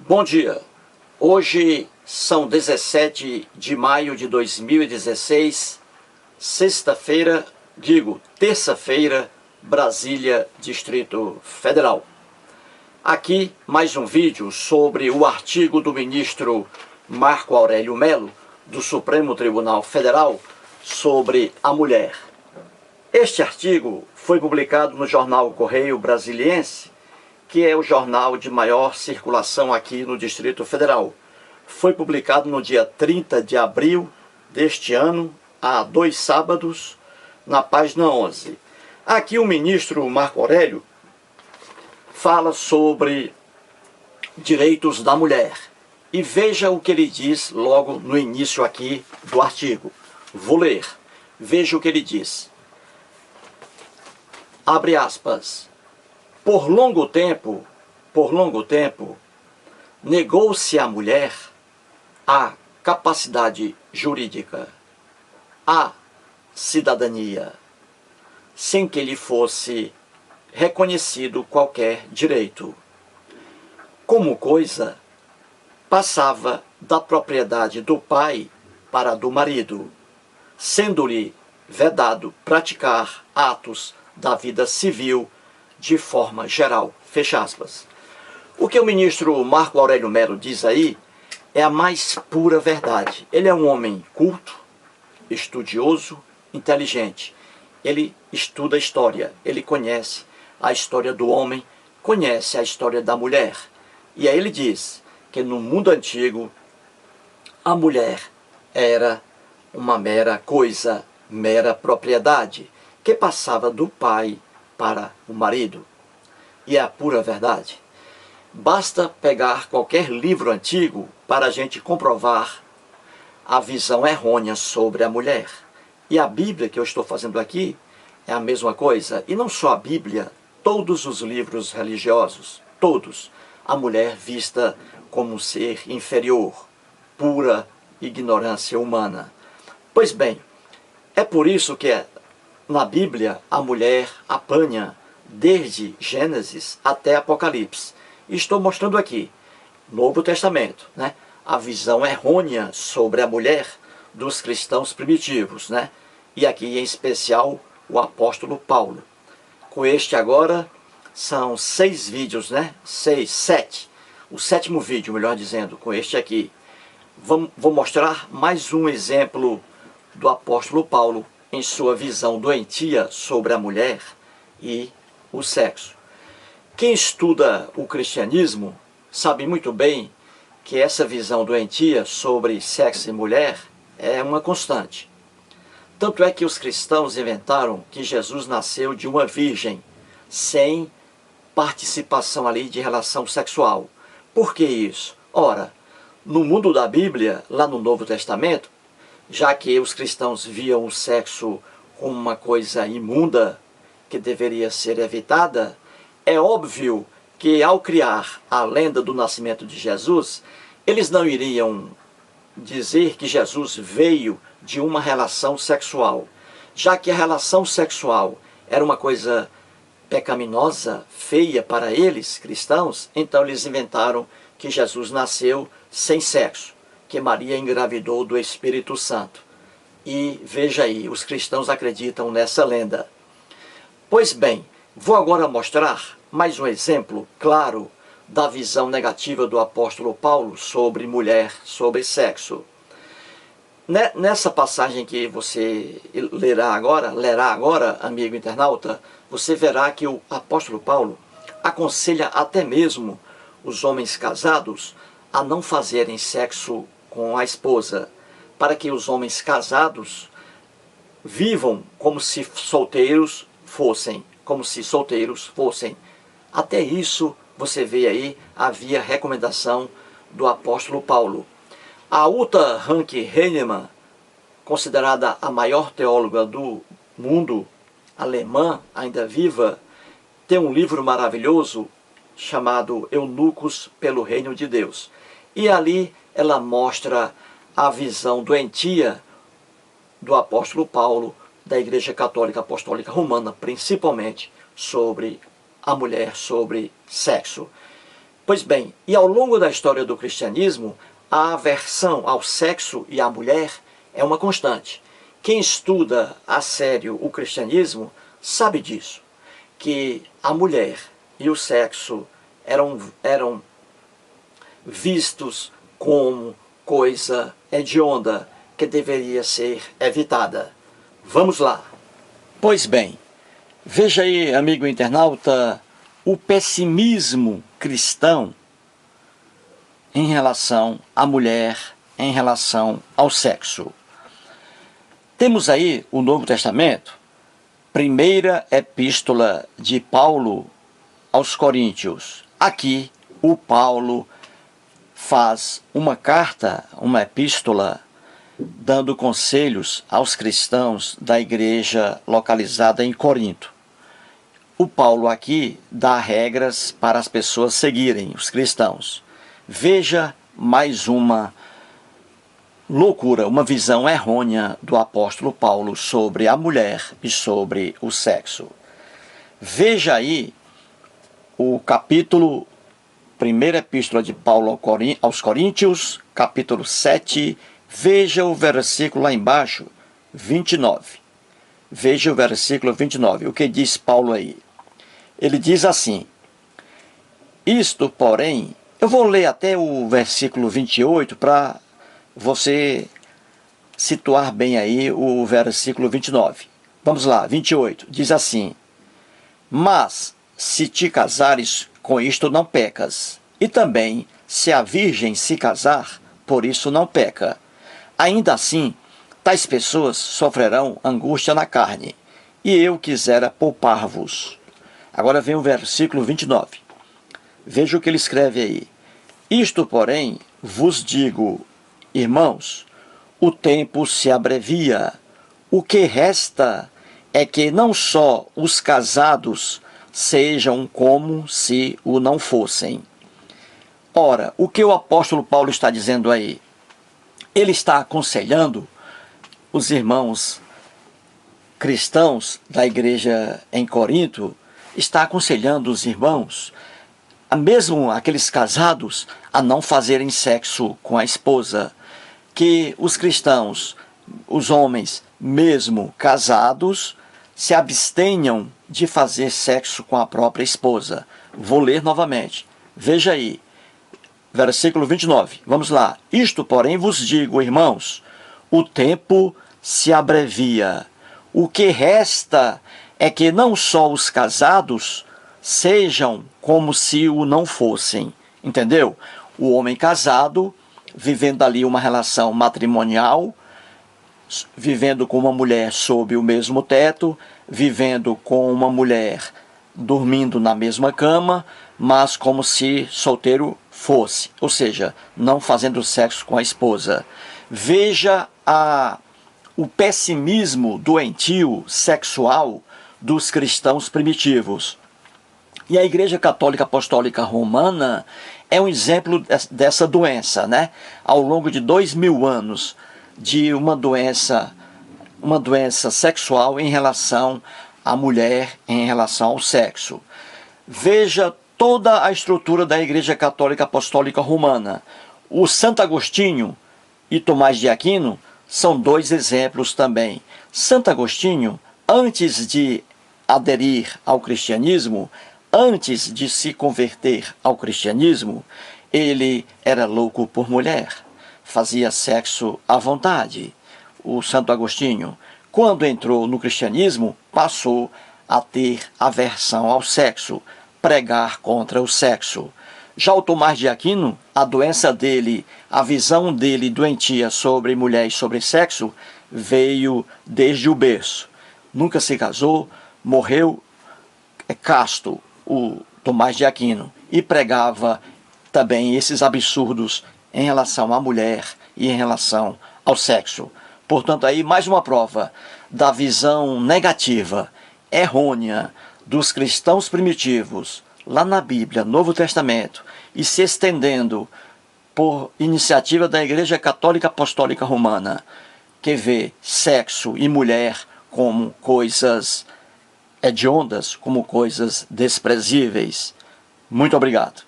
Bom dia, hoje são 17 de maio de 2016, sexta-feira, terça-feira, Brasília, Distrito Federal. Aqui mais um vídeo sobre o artigo do ministro Marco Aurélio Mello, do Supremo Tribunal Federal, sobre a mulher. Este artigo foi publicado no jornal Correio Brasiliense, que é o jornal de maior circulação aqui no Distrito Federal. Foi publicado no dia 30 de abril deste ano, há 2 sábados, na página 11. Aqui o ministro Marco Aurélio fala sobre direitos da mulher. E veja o que ele diz logo no início aqui do artigo. Vou ler. Veja o que ele diz. Abre aspas. Por longo tempo, negou-se à mulher a capacidade jurídica, a cidadania, sem que lhe fosse reconhecido qualquer direito. Como coisa, passava da propriedade do pai para a do marido, sendo-lhe vedado praticar atos da vida civil de forma geral. Fecha aspas. O que o ministro Marco Aurélio Mello diz aí é a mais pura verdade. Ele é um homem culto, estudioso, inteligente. Ele estuda a história, ele conhece a história do homem, conhece a história da mulher. E aí ele diz que no mundo antigo a mulher era uma mera coisa, mera propriedade, que passava do pai para o marido. E é a pura verdade. Basta pegar qualquer livro antigo para a gente comprovar a visão errônea sobre a mulher. E a Bíblia que eu estou fazendo aqui é a mesma coisa. E não só a Bíblia, todos os livros religiosos, todos, a mulher vista como um ser inferior, pura ignorância humana. Pois bem, é por isso que na Bíblia a mulher apanha desde Gênesis até Apocalipse. Estou mostrando aqui, Novo Testamento, né? A visão errônea sobre a mulher dos cristãos primitivos, né? E aqui em especial o apóstolo Paulo. Com este agora são 6 vídeos, né? 7. O 7º vídeo, melhor dizendo, com este aqui. Vou mostrar mais um exemplo do apóstolo Paulo em sua visão doentia sobre a mulher e o sexo. Quem estuda o cristianismo sabe muito bem que essa visão doentia sobre sexo e mulher é uma constante. Tanto é que os cristãos inventaram que Jesus nasceu de uma virgem, sem participação ali de relação sexual. Por que isso? Ora, no mundo da Bíblia, lá no Novo Testamento, já que os cristãos viam o sexo como uma coisa imunda que deveria ser evitada, é óbvio que ao criar a lenda do nascimento de Jesus, eles não iriam dizer que Jesus veio de uma relação sexual, já que a relação sexual era uma coisa pecaminosa, feia para eles, cristãos, então eles inventaram que Jesus nasceu sem sexo, que Maria engravidou do Espírito Santo. E veja aí, os cristãos acreditam nessa lenda. Pois bem, vou agora mostrar mais um exemplo claro da visão negativa do apóstolo Paulo sobre mulher, sobre sexo. Nessa passagem que você lerá agora, amigo internauta, você verá que o apóstolo Paulo aconselha até mesmo os homens casados a não fazerem sexo com a esposa, para que os homens casados vivam como se solteiros fossem, Até isso, você vê aí, havia recomendação do apóstolo Paulo. A Uta Rank-Heinemann, considerada a maior teóloga do mundo, alemã, ainda viva, tem um livro maravilhoso chamado Eunucos pelo Reino de Deus. E ali ela mostra a visão doentia do apóstolo Paulo, da Igreja Católica Apostólica Romana, principalmente sobre a mulher, sobre sexo. Pois bem, e ao longo da história do cristianismo, a aversão ao sexo e à mulher é uma constante. Quem estuda a sério o cristianismo sabe disso, que a mulher e o sexo eram vistos como coisa hedionda que deveria ser evitada. Vamos lá. Pois bem, veja aí, amigo internauta, o pessimismo cristão em relação à mulher, em relação ao sexo. Temos aí o Novo Testamento, primeira epístola de Paulo aos Coríntios. Aqui, o Paulo faz uma carta, uma epístola, dando conselhos aos cristãos da igreja localizada em Corinto. O Paulo aqui dá regras para as pessoas seguirem, os cristãos. Veja mais uma loucura, uma visão errônea do apóstolo Paulo sobre a mulher e sobre o sexo. Veja aí o capítulo, primeira epístola de Paulo aos Coríntios, capítulo 7, veja o versículo lá embaixo, 29. Veja o versículo 29, o que diz Paulo aí. Ele diz assim: isto, porém, eu vou ler até o versículo 28 para você situar bem aí o versículo 29. Vamos lá, 28, diz assim: mas se te casares, com isto não pecas, e também se a virgem se casar, por isso não peca. Ainda assim, tais pessoas sofrerão angústia na carne, e eu quisera poupar-vos. Agora vem o versículo 29. Veja o que ele escreve aí. Isto, porém, vos digo, irmãos, o tempo se abrevia. O que resta é que não só os casados sejam como se o não fossem. Ora, o que o apóstolo Paulo está dizendo aí? Ele está aconselhando os irmãos cristãos da igreja em Corinto, está aconselhando os irmãos, mesmo aqueles casados, a não fazerem sexo com a esposa, que os cristãos, os homens, mesmo casados, se abstenham de fazer sexo com a própria esposa. Vou ler novamente. Veja aí, versículo 29. Vamos lá. Isto, porém, vos digo, irmãos, o tempo se abrevia. O que resta é que não só os casados sejam como se o não fossem. Entendeu? O homem casado, vivendo ali uma relação matrimonial, vivendo com uma mulher sob o mesmo teto, vivendo com uma mulher dormindo na mesma cama, mas como se solteiro fosse, ou seja, não fazendo sexo com a esposa. Veja o pessimismo doentio sexual dos cristãos primitivos. E a Igreja Católica Apostólica Romana é um exemplo dessa doença, né? Ao longo de 2000 anos de uma doença sexual em relação à mulher, em relação ao sexo. Veja toda a estrutura da Igreja Católica Apostólica Romana. O Santo Agostinho e Tomás de Aquino são dois exemplos também. Santo Agostinho, antes de aderir ao cristianismo, antes de se converter ao cristianismo, ele era louco por mulher, fazia sexo à vontade. O Santo Agostinho, quando entrou no cristianismo, passou a ter aversão ao sexo, pregar contra o sexo. Já o Tomás de Aquino, a doença dele, a visão dele doentia sobre mulher e sobre sexo, veio desde o berço. Nunca se casou, morreu casto, o Tomás de Aquino, e pregava também esses absurdos em relação à mulher e em relação ao sexo. Portanto, aí mais uma prova da visão negativa, errônea, dos cristãos primitivos, lá na Bíblia, Novo Testamento, e se estendendo por iniciativa da Igreja Católica Apostólica Romana, que vê sexo e mulher como coisas hediondas, como coisas desprezíveis. Muito obrigado.